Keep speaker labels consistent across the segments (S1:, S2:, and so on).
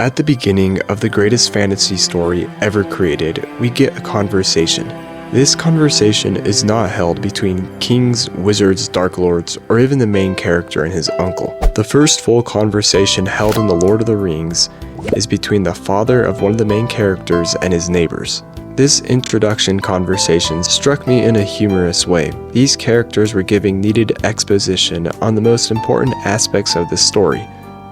S1: At the beginning of the greatest fantasy story ever created, we get a conversation. This conversation is not held between kings, wizards, dark lords, or even the main character and his uncle. The first full conversation held in The Lord of the Rings is between the father of one of the main characters and his neighbors. This introduction conversation struck me in a humorous way. These characters were giving needed exposition on the most important aspects of the story: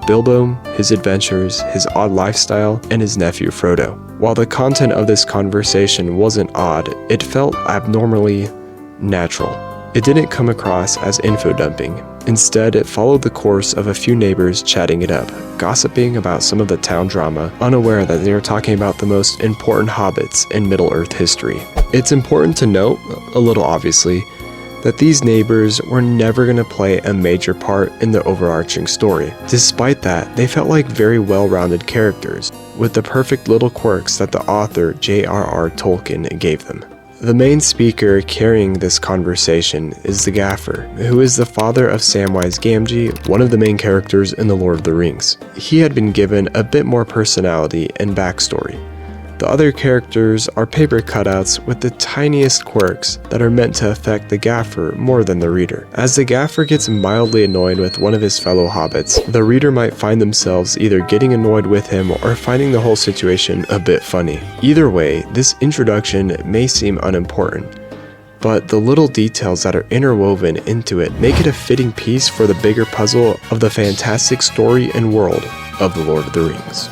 S1: Bilbo, his adventures, his odd lifestyle, and his nephew Frodo. While the content of this conversation wasn't odd, it felt abnormally natural. It didn't come across as info dumping. Instead, it followed the course of a few neighbors chatting it up, gossiping about some of the town drama, unaware that they are talking about the most important hobbits in Middle-earth history. It's important to note, a little obviously, that these neighbors were never going to play a major part in the overarching story. Despite that, they felt like very well-rounded characters, with the perfect little quirks that the author J.R.R. Tolkien gave them. The main speaker carrying this conversation is the Gaffer, who is the father of Samwise Gamgee, one of the main characters in The Lord of the Rings. He had been given a bit more personality and backstory. The other characters are paper cutouts with the tiniest quirks that are meant to affect the Gaffer more than the reader. As the Gaffer gets mildly annoyed with one of his fellow hobbits, the reader might find themselves either getting annoyed with him or finding the whole situation a bit funny. Either way, this introduction may seem unimportant, but the little details that are interwoven into it make it a fitting piece for the bigger puzzle of the fantastic story and world of The Lord of the Rings.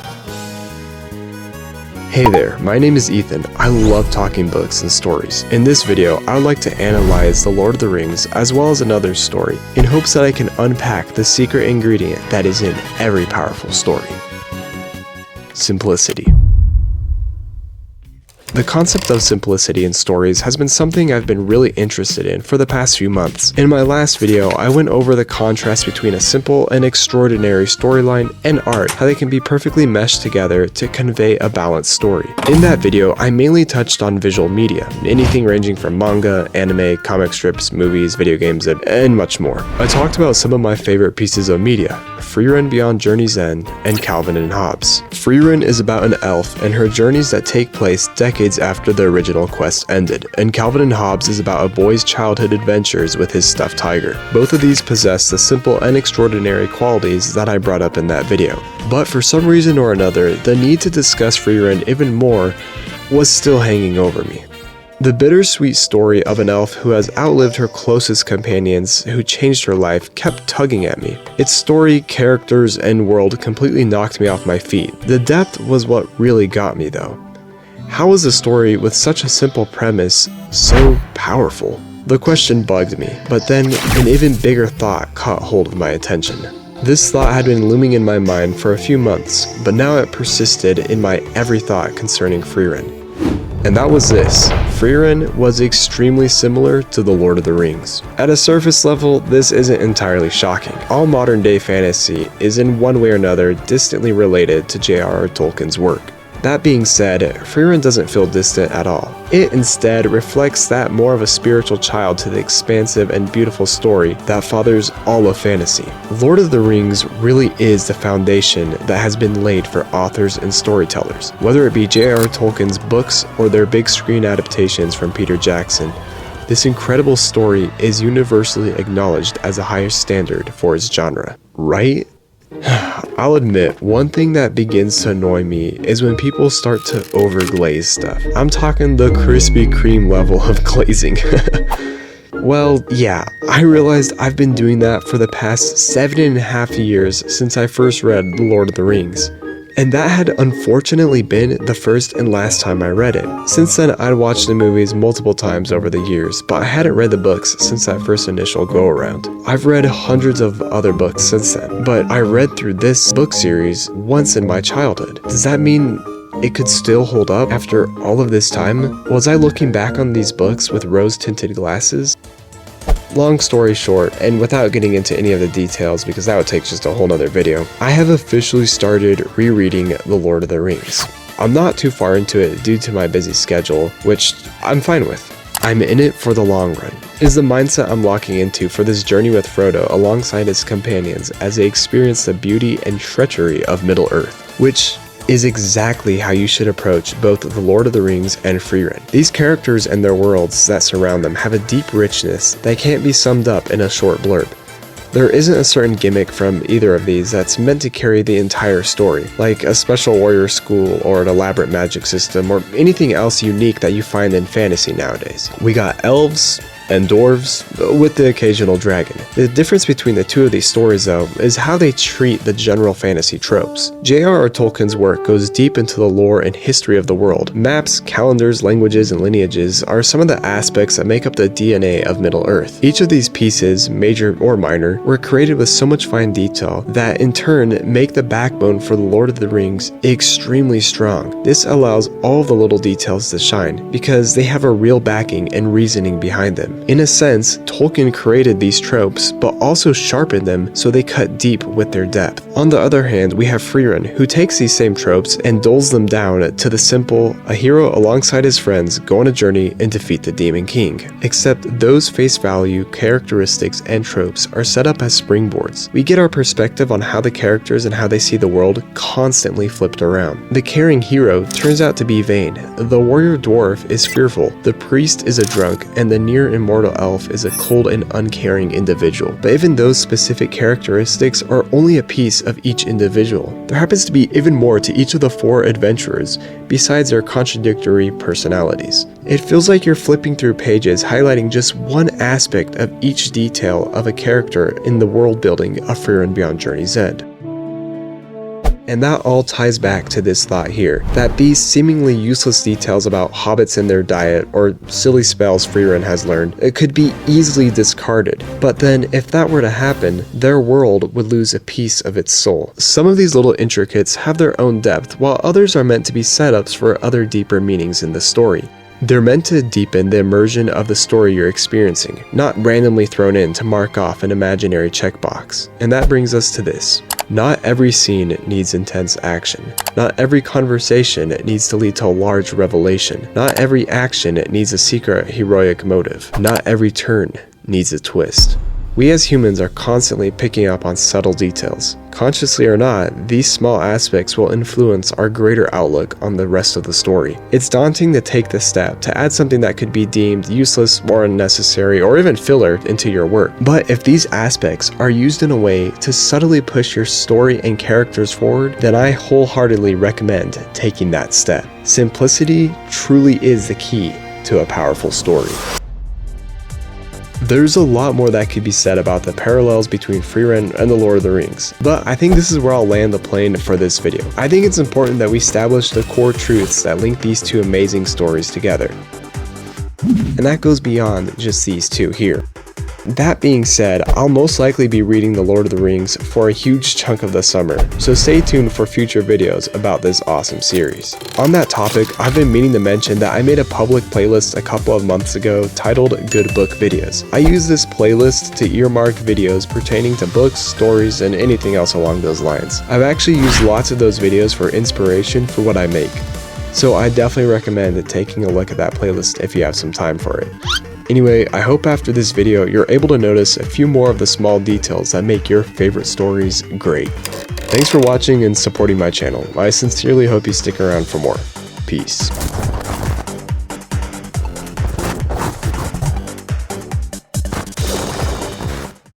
S1: Hey there, my name is Ethan. I love talking books and stories. In this video, I would like to analyze The Lord of the Rings as well as another story, in hopes that I can unpack the secret ingredient that is in every powerful story: simplicity. The concept of simplicity in stories has been something I've been really interested in for the past few months. In my last video, I went over the contrast between a simple and extraordinary storyline and art, how they can be perfectly meshed together to convey a balanced story. In that video, I mainly touched on visual media, anything ranging from manga, anime, comic strips, movies, video games, and much more. I talked about some of my favorite pieces of media: Freerun Beyond Journey's End and Calvin and Hobbes. Freerun is about an elf and her journeys that take place decades after the original quest ended, and Calvin and Hobbes is about a boy's childhood adventures with his stuffed tiger. Both of these possess the simple and extraordinary qualities that I brought up in that video. But for some reason or another, the need to discuss Freerun even more was still hanging over me. The bittersweet story of an elf who has outlived her closest companions who changed her life kept tugging at me. Its story, characters, and world completely knocked me off my feet. The depth was what really got me though. How is a story with such a simple premise so powerful? The question bugged me, but then an even bigger thought caught hold of my attention. This thought had been looming in my mind for a few months, but now it persisted in my every thought concerning Freerun. And that was this: Freerun was extremely similar to The Lord of the Rings. At a surface level, this isn't entirely shocking. All modern day fantasy is in one way or another distantly related to J.R.R. Tolkien's work. That being said, Freerun doesn't feel distant at all. It instead reflects that more of a spiritual child to the expansive and beautiful story that fathers all of fantasy. Lord of the Rings really is the foundation that has been laid for authors and storytellers. Whether it be J.R.R. Tolkien's books or their big screen adaptations from Peter Jackson, this incredible story is universally acknowledged as the highest standard for its genre, right? I'll admit, one thing that begins to annoy me is when people start to overglaze stuff. I'm talking the Krispy Kreme level of glazing. Well, yeah, I realized I've been doing that for the past 7.5 years since I first read The Lord of the Rings. And that had unfortunately been the first and last time I read it. Since then, I'd watched the movies multiple times over the years, but I hadn't read the books since that first initial go-around. I've read hundreds of other books since then, but I read through this book series once in my childhood. Does that mean it could still hold up after all of this time? Was I looking back on these books with rose-tinted glasses? Long story short, and without getting into any of the details because that would take just a whole nother video, I have officially started rereading The Lord of the Rings. I'm not too far into it due to my busy schedule, which I'm fine with. I'm in it for the long run, is the mindset I'm locking into for this journey with Frodo alongside his companions as they experience the beauty and treachery of Middle-earth, which is exactly how you should approach both The Lord of the Rings and Frieren. These characters and their worlds that surround them have a deep richness that can't be summed up in a short blurb. There isn't a certain gimmick from either of these that's meant to carry the entire story, like a special warrior school or an elaborate magic system or anything else unique that you find in fantasy nowadays. We got elves and dwarves, with the occasional dragon. The difference between the two of these stories, though, is how they treat the general fantasy tropes. J.R.R. Tolkien's work goes deep into the lore and history of the world. Maps, calendars, languages, and lineages are some of the aspects that make up the DNA of Middle-earth. Each of these pieces, major or minor, were created with so much fine detail that in turn make the backbone for The Lord of the Rings extremely strong. This allows all the little details to shine, because they have a real backing and reasoning behind them. In a sense, Tolkien created these tropes, but also sharpened them so they cut deep with their depth. On the other hand, we have Frieren, who takes these same tropes and dulls them down to the simple, a hero alongside his friends go on a journey and defeat the Demon King. Except those face value, characteristics, and tropes are set up as springboards. We get our perspective on how the characters and how they see the world constantly flipped around. The caring hero turns out to be vain, the warrior dwarf is fearful, the priest is a drunk, and the near immortal elf is a cold and uncaring individual. But even those specific characteristics are only a piece of each individual. There happens to be even more to each of the four adventurers, besides their contradictory personalities. It feels like you're flipping through pages highlighting just one aspect of each detail of a character in the world building of Frieren Beyond Journey's End. And that all ties back to this thought here, that these seemingly useless details about hobbits and their diet, or silly spells Frieren has learned, it could be easily discarded. But then, if that were to happen, their world would lose a piece of its soul. Some of these little intricates have their own depth, while others are meant to be setups for other deeper meanings in the story. They're meant to deepen the immersion of the story you're experiencing, not randomly thrown in to mark off an imaginary checkbox. And that brings us to this. Not every scene needs intense action. Not every conversation needs to lead to a large revelation. Not every action needs a secret heroic motive. Not every turn needs a twist. We as humans are constantly picking up on subtle details. Consciously or not, these small aspects will influence our greater outlook on the rest of the story. It's daunting to take the step to add something that could be deemed useless or unnecessary or even filler into your work. But if these aspects are used in a way to subtly push your story and characters forward, then I wholeheartedly recommend taking that step. Simplicity truly is the key to a powerful story. There's a lot more that could be said about the parallels between Frieren and The Lord of the Rings, but I think this is where I'll land the plane for this video. I think it's important that we establish the core truths that link these two amazing stories together. And that goes beyond just these two here. That being said, I'll most likely be reading The Lord of the Rings for a huge chunk of the summer, so stay tuned for future videos about this awesome series. On that topic, I've been meaning to mention that I made a public playlist a couple of months ago titled Good Book Videos. I use this playlist to earmark videos pertaining to books, stories, and anything else along those lines. I've actually used lots of those videos for inspiration for what I make, so I definitely recommend taking a look at that playlist if you have some time for it. Anyway, I hope after this video you're able to notice a few more of the small details that make your favorite stories great. Thanks for watching and supporting my channel. I sincerely hope you stick around for more. Peace.